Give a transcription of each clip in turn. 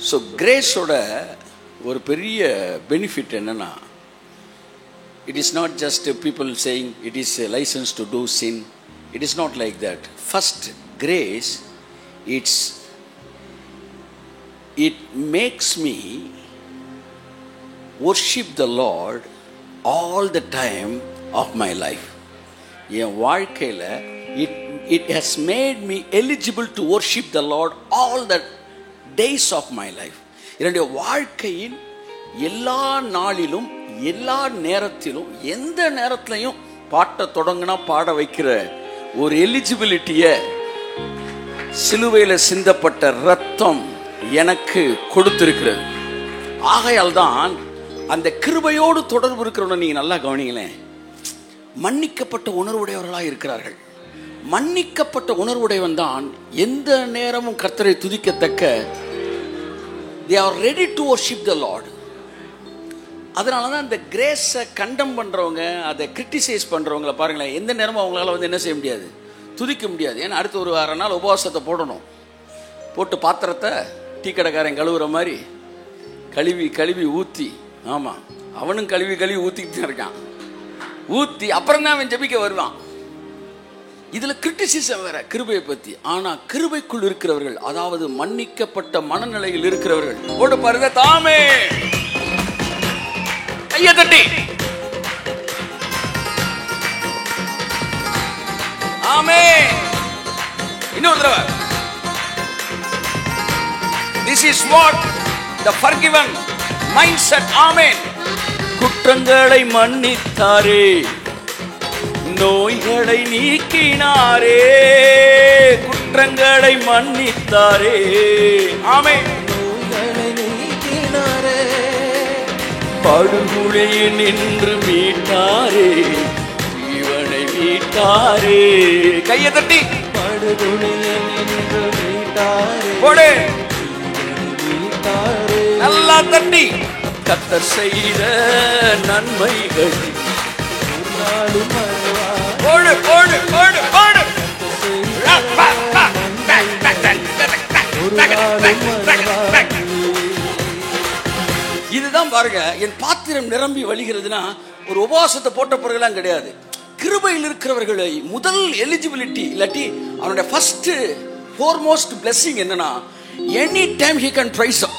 So கிரேஸோட ஒரு பெரிய benefit என்னன்னா, it is not just people saying it is a license to do sin. It is not like that. First, grace, it makes me worship the Lord all the time of my life. என் வாழ்க்கையில் it has made me eligible to worship the Lord all the days of my life. என்னுடைய வாழ்க்கையின் எல்லா நாளிலும் எல்லா நேரத்திலும் எந்த நேரத்திலையும் பாட்ட தொடங்கினா பாட வைக்கிற ஒரு எலிஜிபிலிட்டியை சிலுவையில் சிந்தப்பட்ட ரத்தம் எனக்கு கொடுத்திருக்கிறது. ஆகையால் தான் அந்த கிருபையோடு தொடர்பு இருக்கிறவங்க நீங்க நல்லா கவனிங்களேன், மன்னிக்கப்பட்ட உணர்வுடையவர்களாக இருக்கிறார்கள். மன்னிக்கப்பட்ட உணர்வுடையவன் தான் எந்த நேரமும் கர்த்தரை துதிக்கத்தக்க, they are ready to worship the Lord. அதனால தான் இந்த கிரேஸை கண்டம் பண்ணுறவங்க, அதை கிரிட்டிசைஸ் பண்ணுறவங்கள பாருங்களேன், எந்த நேரமும் அவங்களால என்ன செய்ய முடியாது, துதிக்க முடியாது. ஏன்னா அடுத்து ஒரு 6 நாள் உபவாசத்தை போடணும். போட்டு பாத்திரத்தை டீ கடைக்காரன் கழுவுற மாதிரி கழுவி கழுவி ஊற்றி, ஆமாம் அவனும் கழுவி கழுவி ஊற்றிக்கிட்டு தான் இருக்கான். ஊற்றி அப்புறம் தான் அவன் ஜெபிக்க வருவான். இதில் கிரிட்டிசிசம் வேற கிருபையை பற்றி. ஆனால் கிருபைக்குள் இருக்கிறவர்கள், அதாவது மன்னிக்கப்பட்ட மனநிலையில் இருக்கிறவர்கள், போட்டு பாருங்க தாமே கையை தட்டி ஆமென். இன்னொரு தடவை, this is what the forgiven mindset. ஆமென். குற்றங்களை மன்னித்தாரே, நோய்களை நீக்கினாரே, குற்றங்களை மன்னித்தாரே, ஆமென், நோய்களை நீக்கினாரே, படுகுழியில் நின்று மீட்டாரே, ஜீவனை மீட்டாரே. கையை தட்டி படுகுழியில் நின்று மீட்டாரே, போடு நல்லா தட்டி. கர்த்தர் செய்த நன்மைகள் போடு போடு போடு போடு. இதுதான் பாருங்க, என் பாத்திரம் நிரம்பி வழிகிறதுனா ஒரு உபவாசத்தை போட்ட பிறகுலாம் கிடையாது. கிருபையில் இருக்கிறவர்களை முதல் எலிஜிபிலிட்டி இல்லாட்டி அவனுடைய ஃபர்ஸ்ட் ஃபோர்மோஸ்ட் பிளெஸிங் என்னன்னா, any time he can praise him.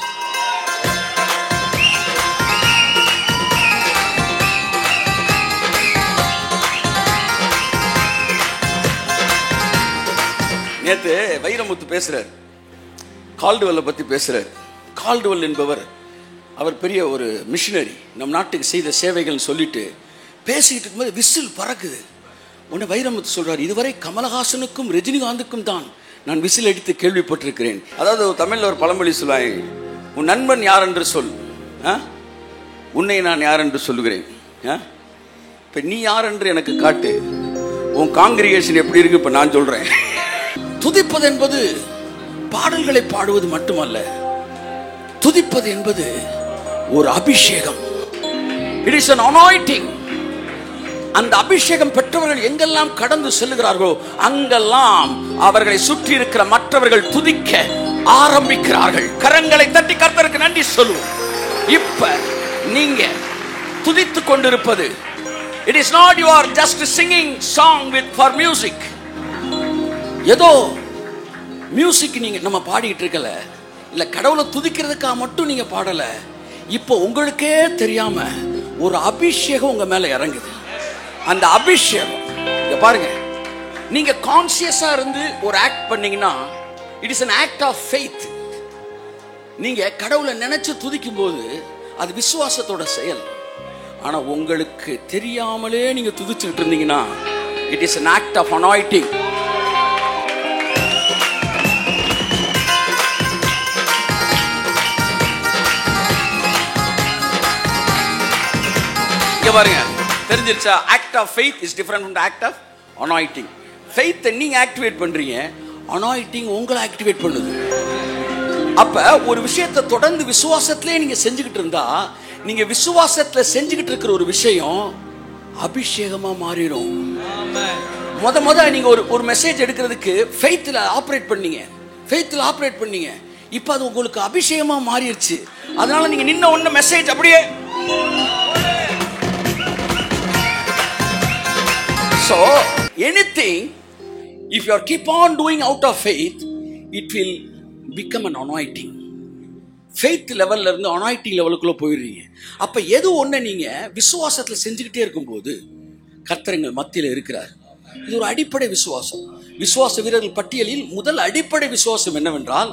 நேற்று வைரமுத்து பேசுறார், கால்டுவெல்லை பற்றி பேசுறார். கால்டுவெல் என்பவர், அவர் பெரிய ஒரு மிஷினரி, நம் நாட்டுக்கு செய்த சேவைகள் சொல்லிட்டு பேசிக்கிட்டு இருக்கும்போது விசில் பறக்குது. உடனே வைரமுத்து சொல்றார், இதுவரை கமலஹாசனுக்கும் ரஜினிகாந்துக்கும் தான் நான் விசில் அடித்து கேள்விப்பட்டிருக்கிறேன். அதாவது தமிழில் ஒரு பழமொழி சொல்லுவாங்க, உன் நண்பன் யார் என்று சொல், உன்னை நான் யார் என்று சொல்லுகிறேன், இப்போ நீ யார் என்று எனக்கு காட்டு, உன் காங்கிரிகேஷன் எப்படி இருக்கு இப்போ நான் சொல்றேன். துதிப்பது என்பது பாடல்களை பாடுவது மட்டுமல்ல, துதிப்பது என்பது ஒரு அபிஷேகம். It is an anointing. அந்த அபிஷேகம் பெற்றவர்கள் எங்கெல்லாம் கடந்து செல்லுகிறார்களோ அங்கெல்லாம் அவர்களை சுற்றி இருக்கிற மற்றவர்கள் துதிக்க ஆரம்பிக்கிறார்கள். கரங்களை தட்டி கர்த்தருக்கு நன்றி சொல்லுவோம். இப்ப நீங்க துதித்துக் கொண்டிருப்பது, it is not you are just singing song with for music. ஏதோ மியூசிக் நீங்க நம்ம பாடிட்டு இருக்கல, இல்ல கடவுளை துதிக்கிறதுக்காக மட்டும் நீங்க பாடல. இப்போ உங்களுக்கே தெரியாம ஒரு அபிஷேகம் உங்க மேல இறங்குது. அந்த அபிஷேகம் இங்க பாருங்க, நீங்க கான்சியஸா இருந்து ஒரு ஆக்ட் பண்ணீங்கன்னா it is an act of faith. நீங்க கடவுளை நினைச்சு துதிக்கும் போது அது விசுவாசத்தோட செயல். ஆனா உங்களுக்கு தெரியாமலே நீங்க துதிச்சுட்டு இருந்தீங்கன்னா it is an act of anointing. பாருங்க, தெரிஞ்சிருச்சா? Act of faith is different from the act of anointing. ஃபெய்த்தை நீங்க ஆக்டிவேட் பண்றீங்க, அனாயிண்டிங் உங்களை ஆக்டிவேட் பண்ணுது. அப்ப ஒரு விஷயத்தை தொடர்ந்து விசுவாசத்திலே நீங்க செஞ்சுக்கிட்டு இருந்தா, நீங்க விசுவாசத்துல செஞ்சுக்கிட்டு இருக்கிற ஒரு விஷயம் அபிஷேகமா மாறிடும். முத நீங்க ஒரு மெசேஜ் எடுக்கிறதுக்கு ஃபெய்த்ல ஆப்ரேட் பண்ணீங்க, ஃபெய்த்ல ஆப்ரேட் பண்ணீங்க. இப்ப அது உங்களுக்கு அபிஷேகமா மாறிடுச்சு. அதனால நீங்க நின்ன ஒண்ணு மெசேஜ் அப்படியே. So anything, if you are keep on doing out of faith, it will become an anointing. faith லெவல்ல இருந்து anointing லெவலுக்குள்ள போயிடுறீங்க. அப்ப எது ஒண்ணு நீங்க விசுவாசத்துல செஞ்சுக்கிட்டே இருக்கும்போது கர்த்தர் எங்கள் மத்தியில இருக்கிறார். இது ஒரு அடிப்படை விசுவாசம். விசுவாச வீரர்கள் பட்டியலில் முதல் அடிப்படை விசுவாசம் என்னவென்றால்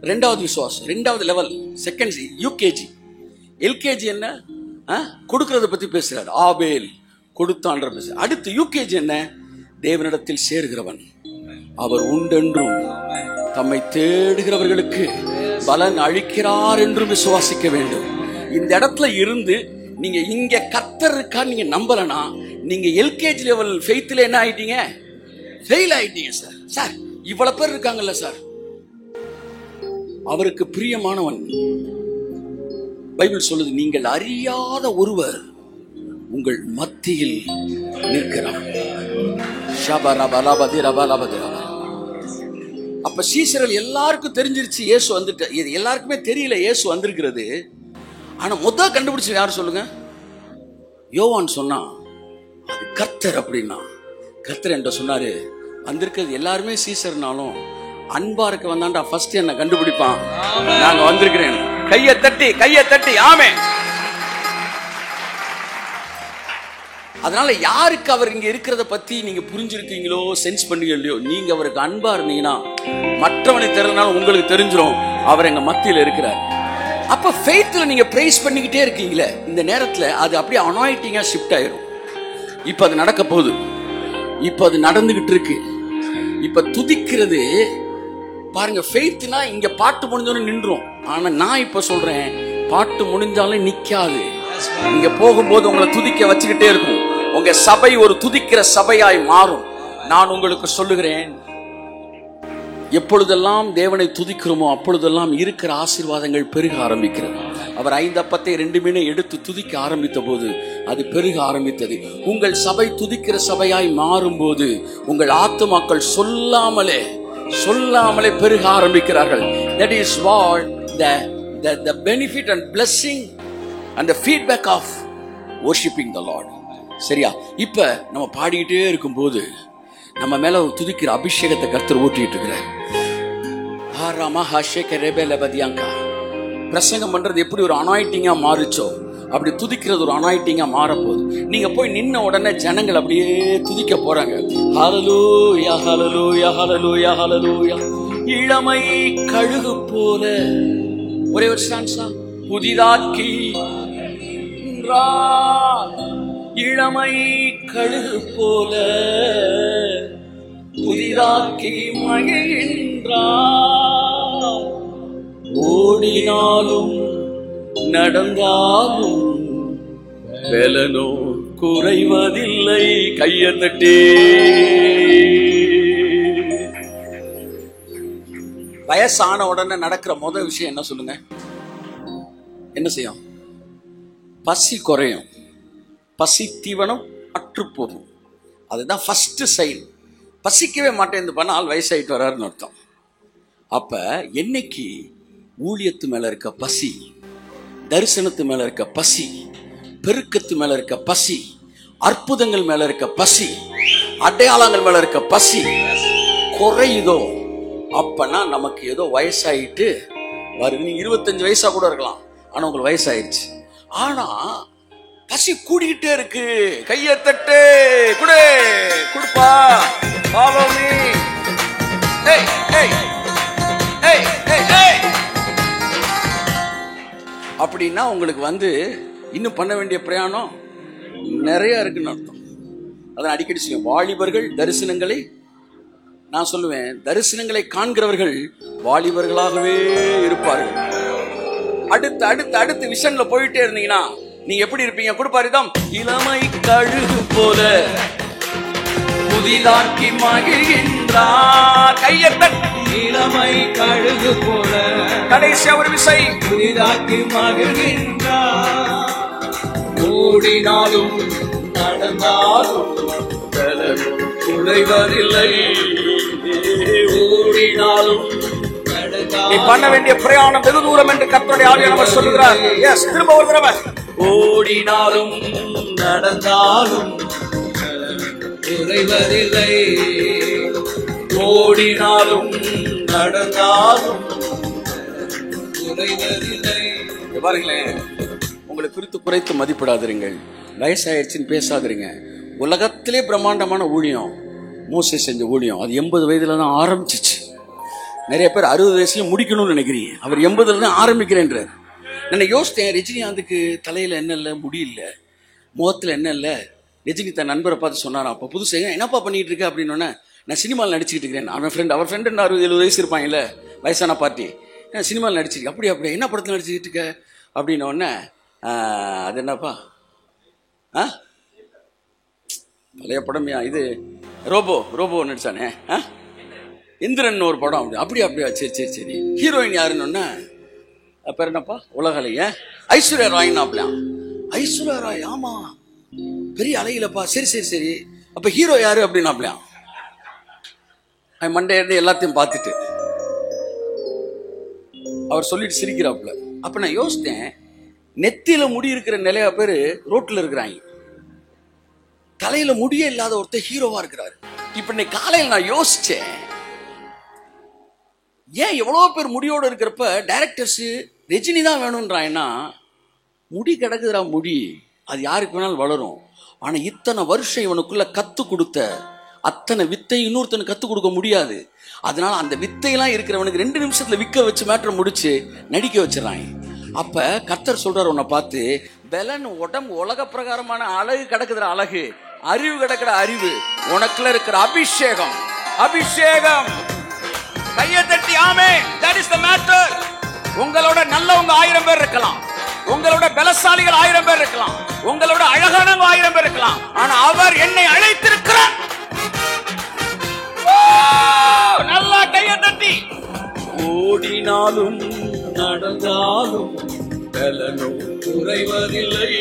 ரெண்டாவது விசுவாசம், ரெண்டாவது லெவல், செகண்ட் யூகேஜி. எல்கேஜி என்ன? கொடுக்கறத பத்தி பேசுறாரு, ஆபேல் கொடுத்தான்ற பேச. அடுத்து யூகேஜி என்ன? தேவனிடத்தில் சேர்கிறவன் அவர் உண்டென்றும் தம்மை தேடுகிறவர்களுக்கு பலன் அளிக்கிறார் என்றும் விசுவாசிக்க வேண்டும். இந்த இடத்துல இருந்து நீங்க இங்க கர்த்தர் இருக்கா நீங்க நம்பலனா நீங்க எல்கேஜி லெவல் ஃபெய்த்ல என்ன ஆயிட்டீங்க? ஃபெயில் ஆயிட்டீங்க சார். சார் இவ்வளவு பேர் இருக்காங்கல்ல சார், அவருக்கு பிரியமானவன். பைபிள் சொல்லுது, நீங்கள் அறியாத ஒருவர் உங்கள் மத்தியில் நிற்கிறார். அப்ப சீசர்கள் எல்லாருக்கும் தெரிஞ்சிருச்சு இயேசு வந்துட்டு. இது எல்லாருக்குமே தெரியல இயேசு வந்திருக்கிறது. ஆனா முதல் கண்டுபிடிச்சு யாரு சொல்லுங்க? யோவான் சொன்னா அது கர்த்தர் அப்படின்னா. கர்த்தர் என்ற சொன்னாரு, வந்திருக்கிறது எல்லாருமே சீசர்னாலும் அன்பா இருக்க வந்தாண்டா ஃபர்ஸ்ட் என்ன கண்டுபிடிப்பான். நாங்க வந்திருக்கிறேன். கையை தட்டி ஆமே. அதனால யாருக்கு அவர் இங்க இருக்கிறத பத்தி நீங்க புரிஞ்சிருக்கீங்களோ, சென்ஸ் பண்ணீங்களோ, நீங்க அவருக்கு அன்பா இருந்தீங்கன்னா மற்றவனை தெரியலனாலும் உங்களுக்கு தெரிஞ்சிடும் அவர் எங்க மத்தியில இருக்கிறார். அப்ப ஃபெய்த்ல நீங்க பிரைஸ் பண்ணிக்கிட்டே இருக்கீங்களே, இந்த நேரத்துல அது அப்படியே அனாயிட்டிங்கா ஷிஃப்ட் ஆயிரும். இப்ப அது நடக்க போகுது, இப்ப அது நடந்துகிட்டு இருக்கு. இப்ப துதிக்கிறது பாருங்க, ஃபெய்த்னா இங்க பாட்டு முடிஞ்சோன்னு நின்றும். ஆனா நான் இப்ப சொல்றேன், பாட்டு முடிஞ்சாலும் நிக்காது. நீங்க போகும்போது உங்களை துதிக்க வச்சுக்கிட்டே இருக்கும். உங்க சபை ஒரு துதிக்கிற சபையாய் மாறும். நான் உங்களுக்கு சொல்லுகிறேன், எப்பொழுதெல்லாம் தேவனை துதிக்கிறோமோ அப்பொழுதெல்லாம் இருக்கிற ஆசீர்வாதங்கள் பெருக ஆரம்பிக்கிறது. அவர் 5 அப்பத்தை 2 மீனை எடுத்து துதிக்க ஆரம்பித்த போது அது பெருக ஆரம்பித்தது. உங்கள் சபை துதிக்கிற சபையாய் மாறும் போது உங்கள் ஆத்துமாக்கள் சொல்லாமலே பெருக ஆரம்பிக்கிறார்கள். That is what the benefit and blessing and the feedback of worshiping the Lord. சரியா? இப்ப நம்ம பாடிக்கிட்டே இருக்கும்போது நம்ம மேல துதிக்கிற அபிஷேகத்தை கர்த்தர் ஊட்டிட்டு இருக்கிறார். பிரசங்கம் பண்றது எப்படி ஒரு அனாயிட்டிங்கா மாறுச்சோ அப்படி துதிக்கிறது ஒரு அனாயிட்டிங்கா மாறப்போகுது. நீங்க போய் நின்ன உடனே ஜனங்கள் அப்படியே துதிக்க போறாங்க. ஹல்லேலூயா ஹல்லேலூயா ஹல்லேலூயா ஹல்லேலூயா. இளமை கழுகு போல, ஒரே ஒரு ஸ்டான்ஸா, புதிதாக்கி இளமை கழுகு போல புதிதாக்கி மகிழ்கின்றார். ஓடினாலும் நடந்தாலும் பலனோ குறைவதில்லை. கையை தட்டி. வயசான உடனே நடக்கிற முதல் விஷயம் என்ன சொல்லுங்க? என்ன செய்யும்? பசி குறையும், பசி தீவனம் அற்று போகும். அதுதான் ஃபர்ஸ்ட் சைன். பசிக்கவே மாட்டேன் பண்ணால் வயசாயிட்டு வர்றாருன்னு அர்த்தம். அப்ப என்னைக்கு ஊழியத்து மேல இருக்க பசி, தரிசனத்து மேல இருக்க பசி, பெருக்கத்து மேல இருக்க பசி, அற்புதங்கள் மேல இருக்க பசி, அடையாளங்கள் மேல இருக்க பசி குறையுதோ அப்பனா நமக்கு ஏதோ வயசாயிட்டு வருது. நீங்க 25 வயசா கூட இருக்கலாம், ஆனா உங்களுக்கு வயசாயிடுச்சு. ஆனா பசி கூடிக்கிட்டே இருக்கு. கையை தட்டு, குடுப்பா, follow me. Hey, hey, hey, hey, hey. அப்படின்னா உங்களுக்கு இன்னும் பண்ண வேண்டிய பிரயாணம் நிறைய இருக்குன்னு அர்த்தம். அதான் அடிக்கடி சொல்லுவேன், வாலிபர்கள் தரிசனங்களை, நான் சொல்லுவேன், தரிசனங்களை காண்கிறவர்கள் வாலிபர்களாகவே இருப்பார்கள். அடுத்து அடுத்து அடுத்து விஷன்ல போயிட்டே இருந்தீங்கன்னா நீங்க எப்படி இருப்பீங்க? கொடுப்பாரிதம். இளமை கழுகு போல புதிதாக்கி மகிழ்கின்றார். கையை தட்டி. இளமை கழுகு போல கடைசி ஒரு விசை புதிதாக்கி மகிழ்கின்றார். ஓடினாலும் நடந்தாலும் குறைவதில்லை. ஓடினாலும் நீ பண்ண வேண்டிய பிரயாணம் வெகு தூரம் என்று கர்த்தருடைய ஆவியானவர் சொல்லுகிறார். எஸ், திரும்ப ஒரு தடவை. ஓடினாலும் நடந்தாலும் குறைவதில்லை. ஓடினாலும் நடந்தாலும் குறைவதில்லை. பாருங்களேன், உங்களை குறித்து குறைத்து மதிப்பிடாதிருங்கள். வயசாயிடுச்சுன்னு பேசாதிருங்க. உலகத்திலே பிரம்மாண்டமான ஊழியம் மோசே செஞ்ச ஊழியம். அது 80 வயதுல தான் ஆரம்பிச்சிச்சு. நிறைய பேர் 60 வயசுல முடிக்கணும்னு நினைக்கிறீங்க. அவர் 80ல தான் ஆரம்பிக்கிறேன்றார். நான் யோசித்தேன், ரஜினிகாந்துக்கு தலையில என்ன இல்லை, முடியல, முகத்துல என்ன இல்லை. ரஜினி தன் நண்பரை பார்த்து சொன்னாராம், அப்போ புதுசாக என்னப்பா பண்ணிட்டு இருக்க அப்படின்னோடனே, நான் சினிமாவில் நடிச்சுக்கிட்டு இருக்கிறேன். அவர் ஃப்ரெண்டு 60-70 வயசு இருப்பாங்கல்ல, வயசான பார்ட்டி. நான் சினிமாவில் நடிச்சிருக்கேன். அப்படியே என்ன படத்தில் நடிச்சுக்கிட்டு இருக்க அப்படின்னோடனே, அது என்னப்பா பழைய படமையா இது, ரோபோ நடிச்சானே, இந்திரன் ஒரு படம். அப்படியா சரி. ஹீரோயின் யாருன்னு பேர் என்னப்பா, உலகலைய ஐஸ்வர்யா ராய்னாப்லாம். ஐஸ்வர்யா ராய், ஆமா, பெரிய அலையிலப்பா. சரி. அப்ப ஹீரோ யாரு அப்படின்னாப்லாம். மண்டே எல்லாத்தையும் பார்த்துட்டு அவர் சொல்லிட்டு சிரிக்கிறாப்புல. அப்ப நான் யோசித்தேன், நெத்தியில முடி இருக்கிற நிறைய பேரு ரோட்ல இருக்கிறாங்க, தலையில முடியே இல்லாத ஒருத்தர் ஹீரோவா இருக்கிறாரு. இப்ப இன்னைக்கு காலையில் நான் யோசிச்சேன், ஏன் எவ்வளவு பேர் முடியோட இருக்கிறப்ப டைரக்டர்ஸ் ரஜினி தான் வேணும்ன்றாங்கன்னா, முடி கிடக்குதுரா, முடி அது யாருக்கு வேணாலும் வளரும். ஆனா இத்தனை வருஷம் இவனுக்குள்ள கத்து கொடுத்த அத்தனை வித்தை இன்னொருத்தனுக்கு கத்து கொடுக்க முடியாது. அதனால அந்த வித்தையெல்லாம் இருக்கிறவனுக்கு 2 நிமிஷத்துல விற்க வச்சு மேட்டரை முடிச்சு நடிக்க வச்சிடறாங்க. அப்ப கர்த்தர் சொல்றாரு, உன்னை பார்த்து, பலன் உடம்பு உலக பிரகாரமான அழகு கிடக்குற அழகு, அறிவு கிடக்கிற அறிவு, உனக்குள்ள இருக்கிற அபிஷேகம். கையை தட்டி ஆமே, தட் இஸ் தி மேட்டர். உங்களோட நல்லவங்க 1000 பேர் இருக்கலாம், உங்களோட பலசாலிகள் 1000 பேர் இருக்கலாம், உங்களோட அழகானவங்க 1000 பேர் இருக்கலாம். ஆனா அவர் என்னை அழைத்திருக்கிறார். நல்லா கையை தட்டி. ஓடினாலும் நடந்தாலும் பலனும் குறைவதில்லை.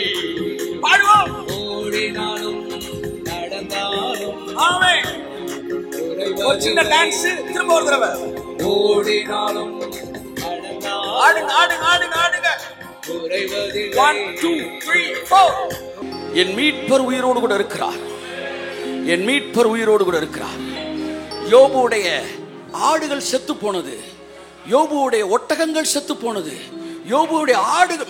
பாடுவோம். ஓடினாலும் நடந்தாலும் ஆமென். ஒரு சின்ன டான்ஸ், திரும்ப ஒரு தடவை. ஓடினாலும் ஆடுங்க. 1 2 3 4. என் மீட்பர் உயிரோடு கூட இருக்கிறார். யோபுடைய ஆடுகள் செத்து போனது, யோபுடைய ஒட்டகங்கள் செத்து போனது, யோபுடைய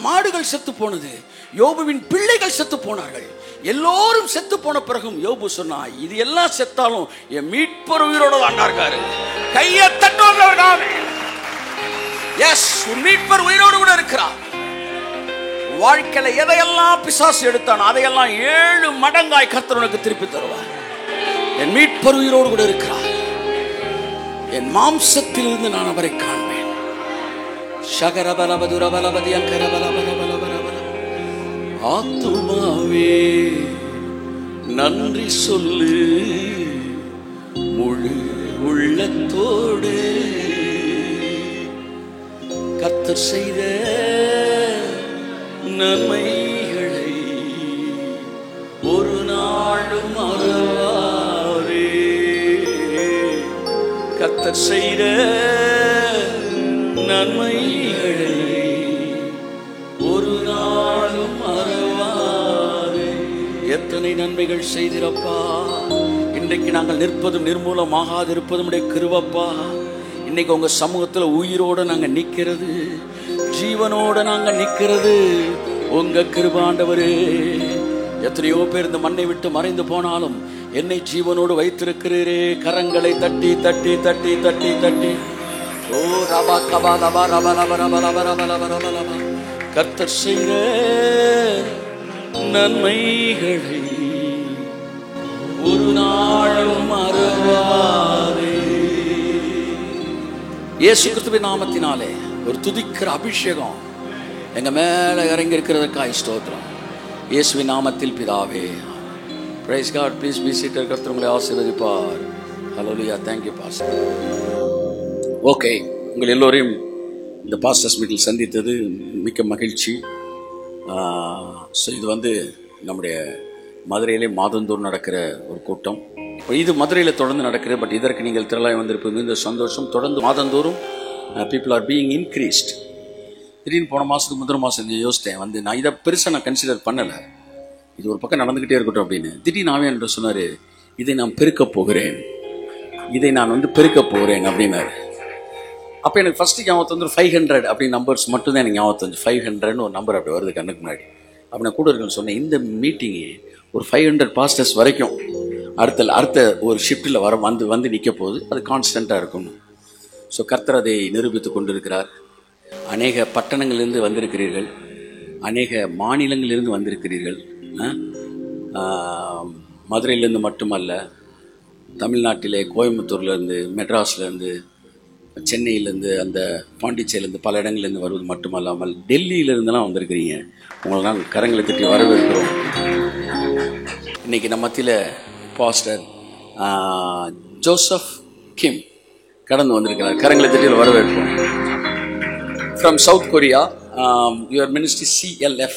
மாடுகள் செத்து போனது, யோபுவின் பிள்ளைகள் செத்து போனார்கள். எல்லோரும் செத்து போன பிறகும் யோபு சொன்னா, இது எல்லாம் செத்தாலும் என் மீட்பர் உயிரோட தான் இருக்காரு. கையை தட்டுவாங்க. எஸ், உன் மீட்பர் உயிரோடு கூட இருக்கிறார். வாழ்க்கையில எதையெல்லாம் பிசாசு எடுத்தான் அதையெல்லாம் 7 மடங்காய் கர்த்தர் உனக்கு திருப்பி தருவார். என் மீட்பர் உயிரோடு கூட இருக்கிறார். என் மாம்சத்திலிருந்து நான் அவரை காண்பேன். ஆத்துமாவே நன்றி சொல்லு, முழு உள்ளத்தோடு. கர்த்தர் செய்த நன்மைகளை ஒரு நாளும் மறவாதே. கர்த்தர் செய்த நன்மைகளை ஒரு நாளும் மறவாதே. எத்தனை நன்மைகள் செய்திரப்பா. இன்றைக்கு நாங்கள் நிற்பதும் நிர்மூலமாகாது இருப்பதும் கிருபப்பா. இன்னைக்கு உங்க சமூகத்துல உயிரோட நாங்க நிக்கிறது, ஜீவனோட நாங்க நிக்கிறது உங்க கிருபாண்டவரே. எத்தனையோ பேர் இந்த மண்ணை விட்டு மறைந்து போனாலும் என்னை ஜீவனோடு வைத்திருக்கிறீரே. கரங்களை தட்டி தட்டி தட்டி தட்டி தட்டி. ஓ ரபா கபா ரபா ரபா ரபா ரபா ரபா ரபா ரபா ரபா ரபா. கர்த்தர் செய்த நன்மைகளை ஒரு நாளும் மறவாதே. இயேசு கிறிஸ்துவின் நாமத்தினாலே ஒரு துதிக்கிற அபிஷேகம் எங்க மேல இறங்கி இருக்கிறதுக்காக ஸ்தோத்திரம். இயேசுவின் நாமத்தில் பிதாவே. Praise God. Please be seated. கர்த்தர் உங்களை ஆசீர்வதிப்பார். Hallelujah. Thank you pastor. Okay, உங்கள் எல்லோரையும் இந்த பாஸ்டர்ஸ் மீட்டில் சந்தித்தது மிக்க மகிழ்ச்சி. ஸோ இது நம்முடைய மதுரையிலே மாதந்தோறும் நடக்கிற ஒரு கூட்டம். இது மதுரையில் தொடர்ந்து நடக்கிறது. பட் இதற்கு நீங்கள் திரளாய் வந்திருப்பது இந்த சந்தோஷம். தொடர்ந்து மாதந்தோறும் பீப்புள் ஆர் பீயிங் இன்க்ரீஸ்ட். திடீர்னு போன மாதத்துக்கு முதல் மாதம் யோசித்தேன் வந்து, நான் இதை பெருசாக நான் கன்சிடர் பண்ணலை, இது ஒரு பக்கம் நடந்துக்கிட்டே இருக்கட்டும் அப்படின்னு. திடீர்னு ஆவியானவர் என்று சொன்னார், இதை நான் பெருக்கப் போகிறேன், இதை நான் வந்து பெருக்கப் போகிறேன் அப்படின்னாரு. அப்போ எனக்கு ஃபஸ்ட்டு ஞாபகத்து வந்து 500 அப்படின்னு நம்பர்ஸ் மட்டும்தான் எனக்கு ஞாபகத்து வந்து 500ன்னு ஒரு நம்பர் அப்படி வருது கண்ணுக்கு முன்னாடி. அப்போ நான் கூட இருக்குன்னு சொன்னேன், இந்த மீட்டிங்கு ஒரு 500 பாஸ்டர்ஸ் வரைக்கும் அடுத்த ஒரு ஷிஃப்ட்டில் வந்து நிற்க போகுது, அது கான்ஸ்டண்ட்டாக இருக்கணும். ஸோ கர்த்தர் அதை நிரூபித்து கொண்டிருக்கிறார். அநேக பட்டணங்களிலிருந்து வந்திருக்கிறீர்கள், அநேக மாநிலங்களிலிருந்து வந்திருக்கிறீர்கள். மதுரையிலேருந்து மட்டுமல்ல, தமிழ்நாட்டிலே கோயம்புத்தூர்லேருந்து, மெட்ராஸ்லேருந்து, சென்னையிலேருந்து, அந்த பாண்டிச்சேரியிலேருந்து, பல இடங்கள்லேருந்து வருவது மட்டுமல்லாமல் டெல்லியிலேருந்துலாம் வந்திருக்கிறீங்க. உங்களெல்லாம் கரங்களை தட்டி வரவேற்கிறோம். இன்றைக்கி நம்ம மத்தியில் பாஸ்டர் ஜோசப் கிம் கடந்து வந்திருக்கிறார். கரங்களை தட்டி வரவேற்போம். From south Korea, your ministry CLF.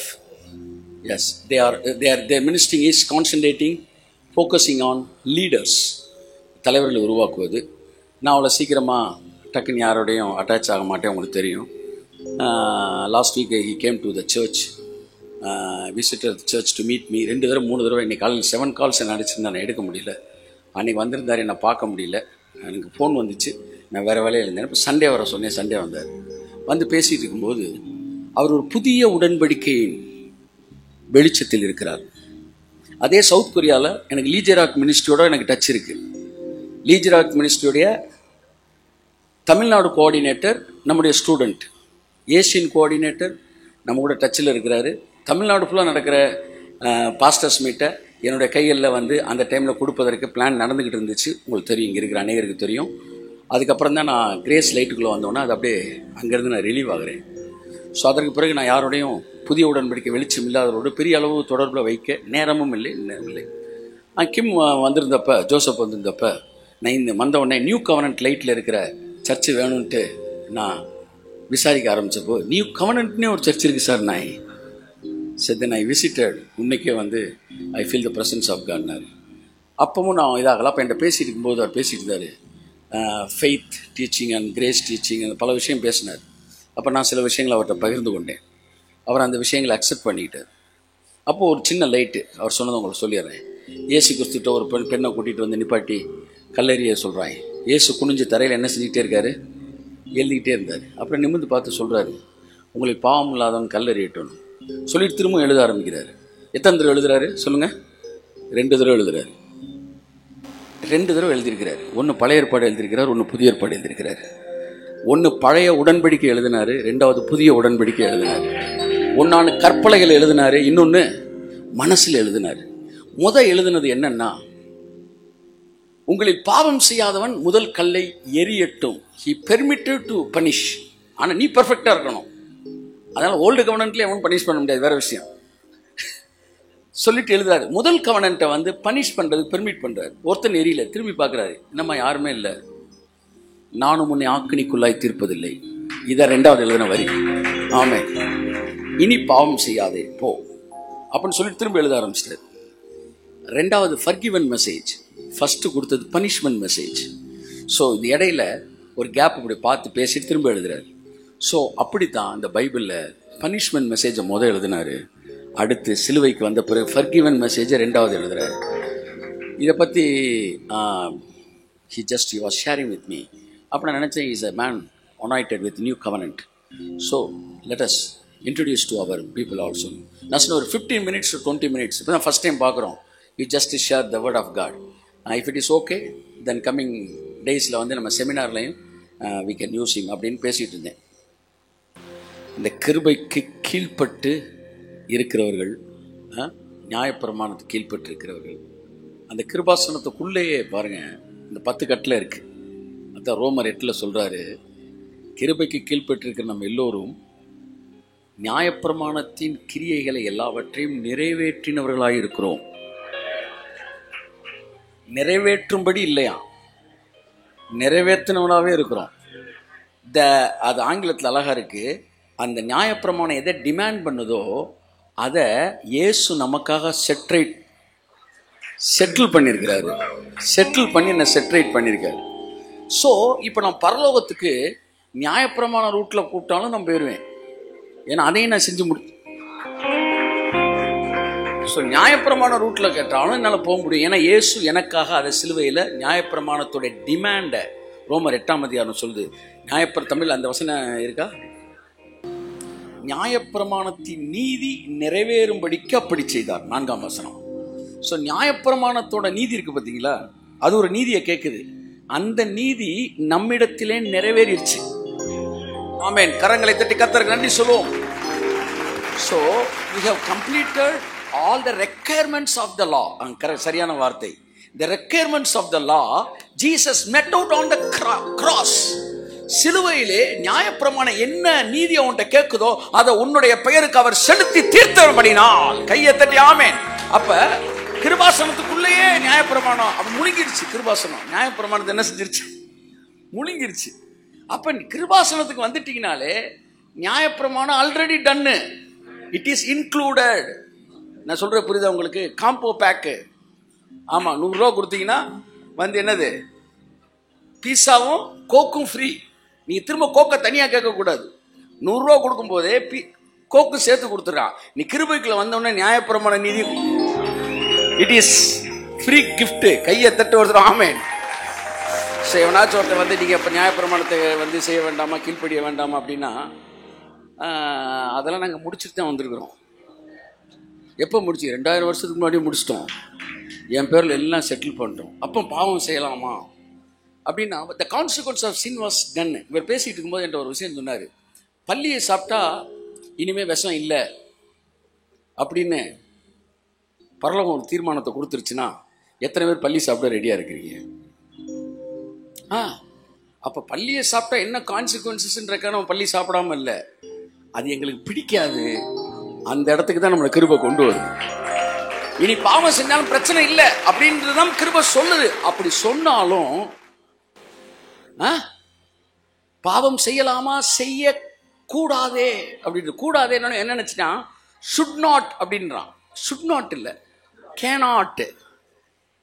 Yes, their ministry is concentrating, focusing on leaders. தலைவர்களை உருவாக்குவது. நான் அவ்வளோ சீக்கிரமாக டக்குன்னு யாரோடையும் அட்டாச் ஆக மாட்டேன், உங்களுக்கு தெரியும். Last week he came to the church, visited the church to meet me. 2 தடவை 3 தடவை இன்றைக்கி காலையில் 7 கால்ஸ் என்ன அடிச்சிருந்தேன், நான் எடுக்க முடியல. அன்றைக்கி வந்திருந்தார், என்னை பார்க்க முடியல, எனக்கு ஃபோன் வந்துச்சு, நான் வேறு வேலையில் இருந்தேன். இப்போ சண்டே வர சொன்னேன், சண்டே வந்தார். வந்து பேசிகிட்டு இருக்கும்போது அவர் ஒரு புதிய உடன்படிக்கையின் வெளிச்சத்தில் இருக்கிறார். அதே சவுத் கொரியாவில் எனக்கு லீஜராக் மினிஸ்ட்ரியோட எனக்கு டச் இருக்குது. லீஜராக் மினிஸ்ட்ரியோடைய தமிழ்நாடு கோஆர்டினேட்டர் நம்முடைய ஸ்டூடெண்ட், ஏசியன் கோஆர்டினேட்டர் நம்ம கூட டச்சில் இருக்கிறாரு. தமிழ்நாடு ஃபுல்லாக நடக்கிற பாஸ்டர்ஸ் மீட்டை என்னுடைய கைகளில் வந்து அந்த டைமில் கொடுப்பதற்கு பிளான் நடந்துக்கிட்டு இருந்துச்சு. உங்களுக்கு தெரியும், இங்கே இருக்கிற அநேகருக்கு தெரியும். அதுக்கப்புறம் தான் நான் கிரேஸ் லைட்டுக்குள்ளே வந்தோன்னே அது அப்படியே அங்கேருந்து நான் ரிலீவ் ஆகிறேன். ஸோ அதற்கு பிறகு நான் யாரோடையும் புதிய உடன்படிக்கை வெளிச்சம் இல்லாதவரோடு பெரிய அளவு தொடர்பில் வைக்க நேரமும் இல்லை. கிம் வந்திருந்தப்ப, ஜோசப் வந்திருந்தப்ப, நான் இந்த வந்த உடனே நியூ கவர்னன்ட் லைட்டில் இருக்கிற சர்ச்சு வேணும்ன்ட்டு நான் விசாரிக்க ஆரம்பித்தப்போ, நியூ கவர்னன்ட்னே ஒரு சர்ச் இருக்குது சார். நான் தென் ஐ விசிட்டட். உன்னைக்கே வந்து I feel the presence of காட்னார். அப்பவும் நான் இதாகலாம். அப்போ என்கிட்ட பேசிட்டு இருக்கும்போது அவர் பேசிட்டு இருந்தார், faith teaching and grace teaching, பல விஷயம் பேசினார். அப்போ நான் சில விஷயங்களை அவர்கிட்ட பகிர்ந்து கொண்டேன். அவர் அந்த விஷயங்களை அக்செப்ட் பண்ணிக்கிட்டார். அப்போது ஒரு சின்ன லைட்டு அவர் சொன்னதை உங்களுக்கு சொல்லிடுறேன். ஏசு கிறிஸ்துட்ட ஒரு பெண்ணை கூட்டிகிட்டு வந்து நிப்பாட்டி கல்லறிய சொல்கிறாங்க. ஏசு குனிஞ்சு தரையில் என்ன செஞ்சுக்கிட்டே இருக்காரு, எழுதிக்கிட்டே இருந்தார். அப்புறம் நிமிர்ந்து பார்த்து சொல்கிறாரு, உங்களுக்கு பாவம் இல்லாதவன் கல்லறியட்டணும் சொல்லிட்டு திரும்ப எழுத ஆரம்பிக்கிறார். எத்தனை தடவை எழுதுறாரு சொல்லுங்கள்? 2 தடவை எழுதுறாரு. 2 தடவை எழுதியிருக்கிறார். ஒன்று பழைய ஏற்பாடு எழுதியிருக்கிறார், ஒன்று புதிய ஏற்பாடு எழுதியிருக்கிறார். ஒன்று பழைய உடன்படிக்கை எழுதினார், 2வது புதிய உடன்படிக்கை எழுதினார். ஒன்றான கற்பலைகள் எழுதினார், இன்னொன்று மனசில் எழுதினார். எழுதினது என்னன்னா, உங்களில் பாவம் செய்யாதவன் முதல் கல்லை எரியட்டும். He permitted to punish. ஆனால் நீ பர்ஃபெக்டாக இருக்கணும். அதனால் ஓல்டு கவர்னன்ட்லேயே அவன் பனிஷ் பண்ண முடியாது, வேற விஷயம் சொல்லிட்டு எழுதுறாரு. முதல் கவர்னன்ட்டை வந்து பனிஷ் பண்ணுறது பெர்மிட் பண்ணுறாரு. ஒருத்தன் எரியல, திரும்பி பார்க்குறாரு, நம்ம யாருமே இல்லை, நானும் உன்னை ஆக்கினிக்குள்ளாய் தீர்ப்பதில்லை. இதை 2வது எழுதின வரி. ஆமே, இனி பாவம் செய்யாதே போ அப்படின்னு சொல்லிட்டு திரும்ப எழுத ஆரம்பிச்சிட்டார். 2வது ஃபர்கிவன் மெசேஜ், ஃபஸ்ட்டு கொடுத்தது பனிஷ்மெண்ட் மெசேஜ். ஸோ இந்த இடையில ஒரு கேப் இப்படி பார்த்து பேசிட்டு திரும்ப எழுதுறாரு. ஸோ அப்படித்தான் இந்த பைபிளில் பனிஷ்மெண்ட் மெசேஜை எழுதினார். அடுத்து சிலுவைக்கு வந்த பிறகு ஃபர்கிவன் மெசேஜை 2வது எழுதுறாரு. இதை பற்றி he was sharing with me. அப்போ நான் நினச்சேன், is a man anointed with new covenant. So let us introduce to our people also. நான் சொன்ன ஒரு 15 minutes to 20 minutes இப்போ தான் ஃபஸ்ட் டைம் பார்க்குறோம். You just share the word of God. If it is okay, then coming daysல வந்து நம்ம செமினார்லையும் we can use him அப்படின்னு பேசிகிட்டு இருந்தேன். இந்த கிருபைக்கு கீழ்ப்பட்டு இருக்கிறவர்கள், நியாயப்பிரமாணத்துக்கு கீழ்ப்பட்டு இருக்கிறவர்கள், அந்த கிருபாசனத்துக்குள்ளேயே பாருங்கள், இந்த 10 கட்டில் இருக்குது. அதான் ரோமர் 8 சொல்கிறாரு, கிருபைக்கு கீழ்ப்பட்டிருக்கிற நம்ம எல்லோரும் நியாயப்பிரமாணத்தின் கிரியைகளை எல்லாவற்றையும் நிறைவேற்றினவர்களாக இருக்கிறோம். நிறைவேற்றும்படி இல்லையா, நிறைவேற்றினவனாகவே இருக்கிறோம். அது ஆங்கிலத்தில் அழகாக இருக்குது. அந்த நியாயப்பிரமாணம் எதை டிமாண்ட் பண்ணுதோ அதை இயேசு நமக்காக செட்டில் பண்ணியிருக்கிறாரு. செட்டில் பண்ணி என்ன செட்ரேட் பண்ணியிருக்காரு. ஸோ இப்போ நான் பரலோகத்துக்கு நியாயப்பிரமாண ரூட்டில் கூப்பிட்டாலும் நான் போயிடுவேன். ஏன்னா அதையும் நான் செஞ்சு ஸோ நியாயப்பிரமாண ரூட்டில் கேட்டாலும் என்னால் போக முடியும். ஏன்னா இயேசு எனக்காக அதை சிலுவையில் நியாயப்பிரமாணத்தோட டிமாண்டை ரோமர் 8ஆம் அதிகாரம் சொல்லுது. தமிழ் அந்த வசனம் இருக்கா? நியாயப்பிரமாணத்தின் நீதி நிறைவேறும்படிக்கு அப்படி செய்தார், 4ஆம் வசனம். ஸோ நியாயப்பிரமாணத்தோட நீதி இருக்கு பார்த்தீங்களா, அது ஒரு நீதியை கேட்குது. அந்த நீதி நம்மிடத்திலே நிறைவேறிடுச்சு. ஆமென். கரங்களை தட்டி கர்த்தருக்கு நன்றி சொல்லுவோம். So we have completed all the requirements of the law. சரியான வார்த்தை. The requirements of the law Jesus met out on the cross. சிலுவையிலே நியாயப்பிரமாணம் என்ன நீதி அவன்கிட்ட கேட்குதோ அதை உன்னுடைய பெயருக்கு அவர் செலுத்தி தீர்த்தபடினால் கையை தட்டி ஆமென். அப்ப கிருபாசனத்துக்குள்ளேயே நியாயப்பிரமாணம் அவன் முழுங்கிருச்சு. கிருபாசனம் நியாயப்பிரமாணத்தை என்ன செஞ்சிருச்சு? முழுங்கிருச்சு. அப்ப கிருபாசனத்துக்கு வந்துட்டீங்கனாலே நியாயப்பிரமாணம் ஆல்ரெடி டன்னு, இட் இஸ் இன்க்ளூடட். நான் சொல்ற புரியுதா உங்களுக்கு? Combo pack. ஆமா, 100 ரூபா கொடுத்தீங்கன்னா வந்து என்னது, பீஸாவும் கோக்கும் ஃப்ரீ. நீங்க திரும்ப கோக்கை தனியா கேட்கக்கூடாது. 100 ரூபா கொடுக்கும் போதே கோக்கு சேர்த்து கொடுத்துறான். நீ கிருபைக்குள்ள வந்தோடனே நியாயப்பிரமாண நீதி, இட் இஸ் ஃப்ரீ கிஃப்ட். கையை தட்டு ஒருத்தர் ஆமென். எவனாச்சும் ஒருத்தர் வந்து நீங்கள் இப்போ நியாயப்பிரமாணத்தை வந்து செய்ய வேண்டாமா, கீழ்ப்படிய வேண்டாமா அப்படின்னா, அதெல்லாம் நாங்கள் முடிச்சுட்டு தான் வந்திருக்கிறோம். எப்போ முடிச்சு? 2000 வருஷத்துக்கு முன்னாடி முடிச்சிட்டோம். என் பேரில் எல்லாம் செட்டில் பண்ணிட்டோம். அப்போ பாவம் செய்யலாமா அப்படின்னா, the consequence of sin was done. இவர் பேசிகிட்டு இருக்கும்போது என்ற ஒரு விஷயம் சொன்னார். பல்லியை சாப்பிட்டா இனிமேல் விஷம் இல்லை அப்படின்னு பரலோகம் ஒரு தீர்மானத்தை கொடுத்துருச்சுன்னா எத்தனை பேர் பல்லி சாப்பிட ரெடியாக இருக்கிறீங்க? அப்போ பல்லியை சாப்பிட்டா என்ன கான்சிக்வன்சஸ்ன்றக்கான நம்ம பல்லி சாப்பிடாம இல்லை, அது எங்களுக்கு பிடிக்காது. அந்த இடத்துக்கு தான் நம்மளை கிருபை கொண்டு வரும். இனி பாவம் செஞ்சாலும் பிரச்சனை இல்லை அப்படின்றதுதான் கிருபை சொல்லுது. அப்படி சொன்னாலும் பாவம் செய்யலாமா, செய்ய கூடாதே அப்படின்னு கூடாதே என்ன நினைச்சுன்னா, ஷுட் நாட் அப்படின்றான். ஷுட் நாட் இல்லை, கேனாட்.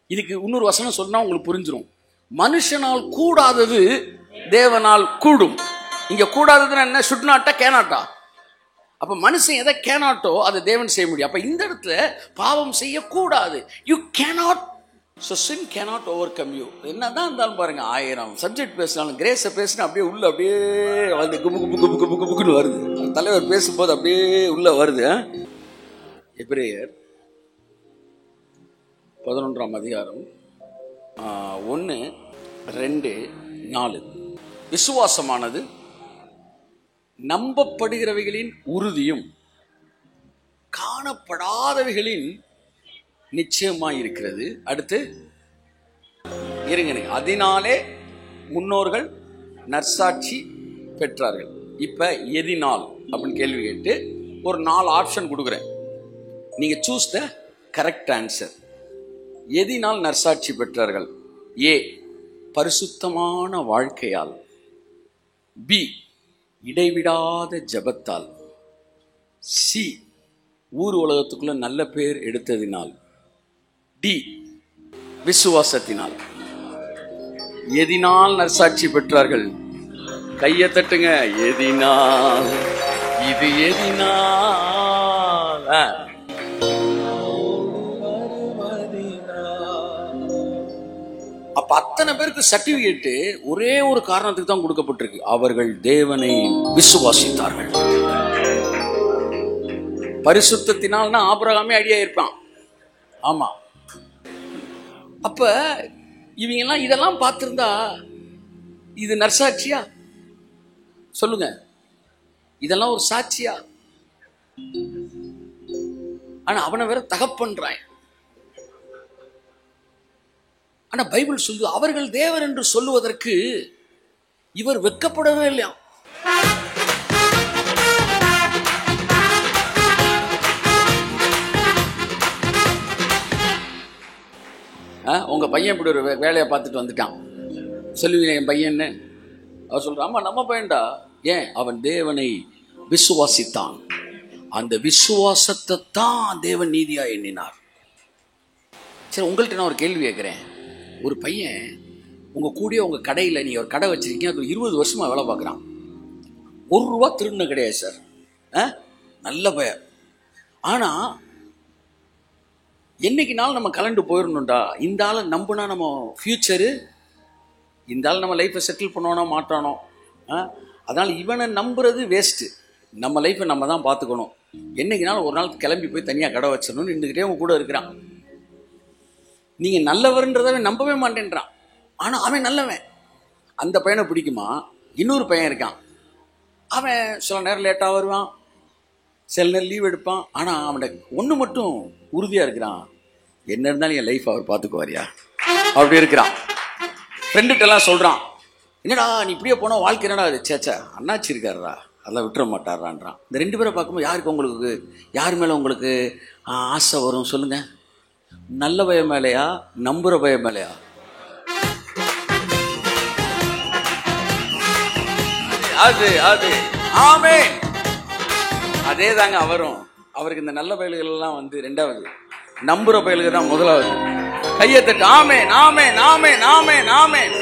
இதுக்கு இன்னொரு வசனம் சொன்னா உங்களுக்கு புரிஞ்சிடும். மனுஷனால் கூடாதது தேவனால் கூடும். இங்க கூடாததுன்னா என்ன? ஷுட் நாட்டா கேனாட்டா? அப்ப மனுஷன் எதை கேனாட்டோ அதை தேவன் செய்ய முடியும். அப்ப இந்த இடத்துல பாவம் செய்யக்கூடாது. You cannot. So sin cannot overcome you. என்னதான் இருந்தாலும் பாருங்க, 1000 சப்ஜெக்ட் பேசினாலும் கிரேஸை பேசினா அப்படியே உள்ள அப்படியே வந்து குபு குபு குபு குபு குபுக்குன்னு வருது. தலைவர் பேசும்போது அப்படியே உள்ள வருது. எபிரேயர் 11ஆம் அதிகாரம் 1, 2, 4. விசுவாசமானது நம்பப்படுகிறவைகளின் உறுதியும் காணப்படாதவைகளின் நிச்சயமாயிருக்கிறது. அடுத்து இருங்க, அதனாலே முன்னோர்கள் நற்சாட்சி பெற்றார்கள். இப்ப எதினால் அப்படின்னு கேள்வி கேட்டு ஒரு 4 ஆப்ஷன் கொடுக்குறேன். நீங்க சூஸ் த கரெக்ட் ஆன்சர். எதினால் நற்சாட்சி பெற்றார்கள்? ஏ, பரிசுத்தமான வாழ்க்கையால். பி, இடைவிடாத ஜெபத்தால். சி, ஊர் உலகத்துக்குள்ள நல்ல பேர் எடுத்ததினால். டி, விசுவாசத்தினால். எதினால் நற்சாட்சி பெற்றார்கள்? கையை தட்டுங்க. எதினால், இது எதினால். அப்ப அத்தனை பேருக்கு சர்டிபிகேட் ஒரே ஒரு காரணத்துக்கு தான் கொடுக்கப்பட்டிருக்கு. அவர்கள் தேவனை விசுவாசித்தார்கள். பரிசுத்தத்தினால்னா ஆபிரகாமே அடியா இருப்பான். ஆமா. அப்ப இவங்க எல்லாம் இதெல்லாம் பார்த்திருந்தா இது நற்சாட்சியா? சொல்லுங்க, இதெல்லாம் ஒரு சாட்சியா? ஆனா அவனை வேற தகப்பன்றான். ஆனா பைபிள் சொல்லுது, அவர்கள் தேவன் என்று சொல்லுவதற்கு இவர் வெட்கப்படவே இல்லையா. உங்க பையன் இப்படி ஒரு வேலையை பார்த்துட்டு வந்துட்டான், சொல்லுவீங்க என் பையன்னு. அவர் சொல்றான், ஆமா நம்ம பையன்டா. ஏன்? அவன் தேவனை விசுவாசித்தான். அந்த விசுவாசத்தை தான் தேவன் நீதியா எண்ணினார். சரி, உங்கள்கிட்ட நான் ஒரு கேள்வி கேட்கிறேன். ஒரு பையன் உங்க கூடிய உங்க கடையில், நீங்க ஒரு கடை வச்சிருக்கீங்க, அது 20 வருஷமா வேலை பார்க்குறான். ரூபா திருடின கிடையாது சார். நல்ல பையன். ஆனால் என்னைக்குனாலும் நம்ம கலண்டு போயிடணும்டா. இந்த ஆளை நம்பினா நம்ம ஃப்யூச்சரு, இந்த ஆள் நம்ம லைஃப்பை செட்டில் பண்ணோன்னா மாட்டானோ. அதனால் இவனை நம்புறது வேஸ்ட்டு. நம்ம லைஃப்பை நம்ம தான் பார்த்துக்கணும். என்னைக்குனாலும் ஒரு நாள் கிளம்பி போய் தனியாக கடை வச்சிடணும்னு நின்றுக்கிட்டே அவன் கூட இருக்கிறான். நீங்கள் நல்லவர்ன்றதவன் நம்பவே மாட்டேன்றான். ஆனால் அவன் நல்லவன். அந்த பையனை பிடிக்குமா? இன்னொரு பையன் இருக்கான். அவன் சில நேரம் லேட்டாக வருவான், சில நேரம் லீவ் எடுப்பான். ஆனால் அவனை ஒன்று மட்டும் உறுதியாக இருக்கிறான், என்ன இருந்தாலும் என் லைஃப் அவர் பார்த்துக்குவாரியா அப்படி இருக்கிறான். ஃப்ரெண்டுகிட்டெல்லாம் சொல்கிறான், என்னடா நீ இப்படியே போனால் வாழ்க்கை என்னடா அது? சேச்சா அண்ணாச்சி இருக்காருடா, அதெல்லாம் விட்டுற மாட்டாரான்றான். இந்த 2 பேரை பார்க்கும்போது யாருக்கு உங்களுக்கு, யார் மேலே உங்களுக்கு ஆசை வரும் சொல்லுங்கள்? நல்ல பயம் மேலையா, நம்புகிற பயம் மேலையா? அது ஆமென். அதே தாங்க அவரும். அவருக்கு இந்த நல்ல பயல்கள் எல்லாம் வந்து 2வது, நம்புகிற பயல்கள் தான் முதலாவது. கையை தட்டு. ஆமென், ஆமென், ஆமென், ஆமென், ஆமென்.